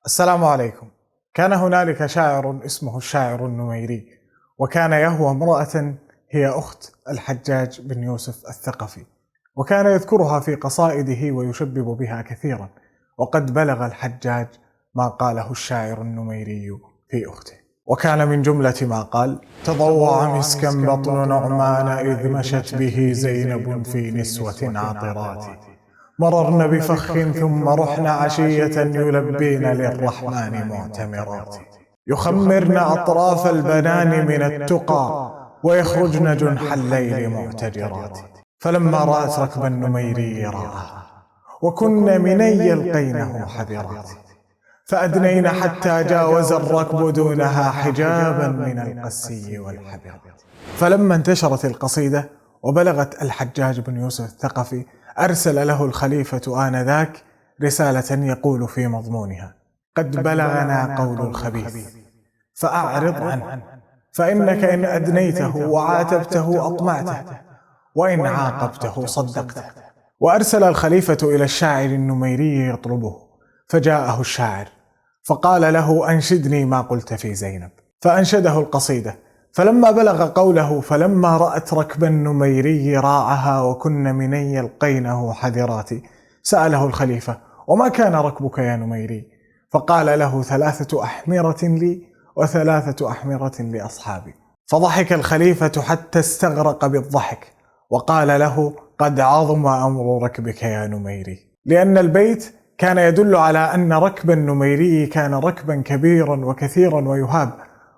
السلام عليكم. كان هنالك شاعر اسمه الشاعر النميري، وكان يهوى امرأة هي أخت الحجاج بن يوسف الثقفي، وكان يذكرها في قصائده ويشبب بها كثيرا، وقد بلغ الحجاج ما قاله الشاعر النميري في أخته. وكان من جملة ما قال: تضوع مسكا بطن نعمان إذ مشت به زينب في نسوة عاطرات، مررن بفخ ثم رحن عشية يلبين للرحمن معتمرات، يخمرن أطراف البنان من التقى ويخرجن جنح الليل معتجرات. فلما رأت ركب النميري راءها وكن مني يلقينه حذرات، فأدنين حتى جاوز الركب دونها حجابا من القسي والحبرات. فلما انتشرت القصيدة وبلغت الحجاج بن يوسف الثقفي، أرسل له الخليفة آنذاك رسالة يقول في مضمونها: قد بلغنا قول الخبيث فأعرض عنه، فإنك إن أدنيته وعاتبته أطمعته، وإن عاقبته صدقته. وأرسل الخليفة إلى الشاعر النميري يطلبه، فجاءه الشاعر فقال له: أنشدني ما قلت في زينب. فأنشده القصيدة. فلما بلغ قوله: فلما رأت ركب النميري راعها وكن مني يلقينه حذرات، سأله الخليفة: وما كان ركبك يا نميري؟ فقال له: 3 أحمرة لي و3 أحمرة لأصحابي. فضحك الخليفة حتى استغرق بالضحك، وقال له: قد عظم أمر ركبك يا نميري، لأن البيت كان يدل على أن ركب النميري كان ركبا كبيرا وكثيرا ويهاب،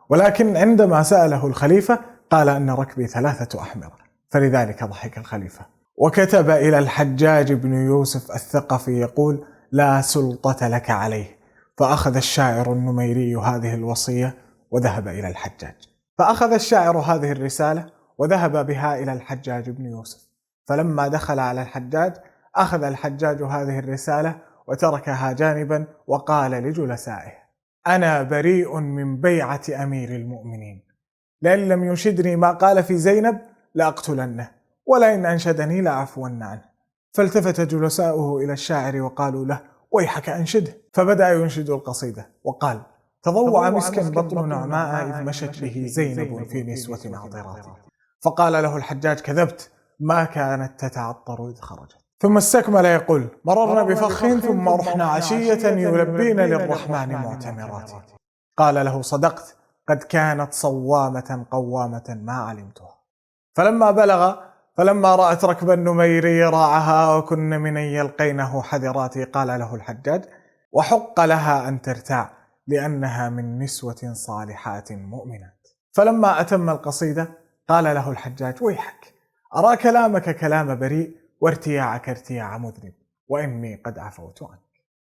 ولكن عندما سأله الخليفة قال أن ركبي 3 أحمرة، فلذلك ضحك الخليفة. وكتب إلى الحجاج بن يوسف الثقفي يقول: لا سلطة لك عليه. فأخذ الشاعر النميري هذه الوصية وذهب إلى الحجاج. فأخذ الشاعر هذه الرسالة وذهب بها إلى الحجاج بن يوسف. فلما دخل على الحجاج أخذ الحجاج هذه الرسالة وتركها جانبا، وقال لجلسائه: أنا بريء من بيعة أمير المؤمنين، لئن لم ينشدني ما قال في زينب لأقتلنه، ولئن أنشدني لأعفون عنه. فالتفت جلساؤه إلى الشاعر وقالوا له: ويحك أنشده. فبدأ ينشد القصيدة وقال: تضوع مسكا بطن نعماء إذ مشت به زينب في نسوة عاطرات. فقال له الحجاج: كذبت، ما كانت تتعطر إذ خرجت. ثم استكمل يقول: مررنا بفخ ثم رحنا عشية يلبين للرحمن معتمرات. قال له: صدقت، قد كانت صوامة قوامة ما علمتها. فلما رأت ركب النميري راعها وكن من يلقينه حذرات، قال له الحجاج: وحق لها أن ترتاع، لأنها من نسوة صالحات مؤمنات. فلما أتم القصيدة قال له الحجاج: ويحك، أرى كلامك كلام بريء وارتياعك ارتياع مذنب، وإني قد عفوت عنك.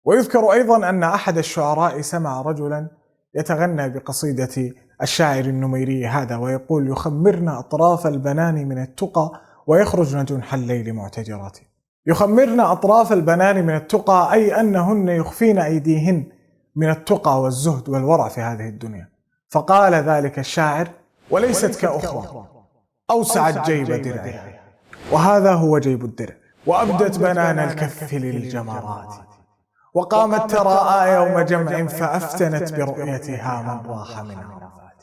ويذكر أيضا أن أحد الشعراء سمع رجلا يتغنى بقصيدة الشاعر النميري هذا ويقول: يخمرن أطراف البنان من التقى ويخرجن جنح الليل معتجرات. يخمرن أطراف البنان من التقى، أي أنهن يخفين أيديهن من التقى والزهد والورع في هذه الدنيا. فقال ذلك الشاعر: وليست كأخرى أوسعت جيب درعها، وهذا هو جيب الدرع، وأبدت بنان الكف للجمرات، وقامت تراءى يوم جمع فأفتنت برؤيتها من راح من عرفات.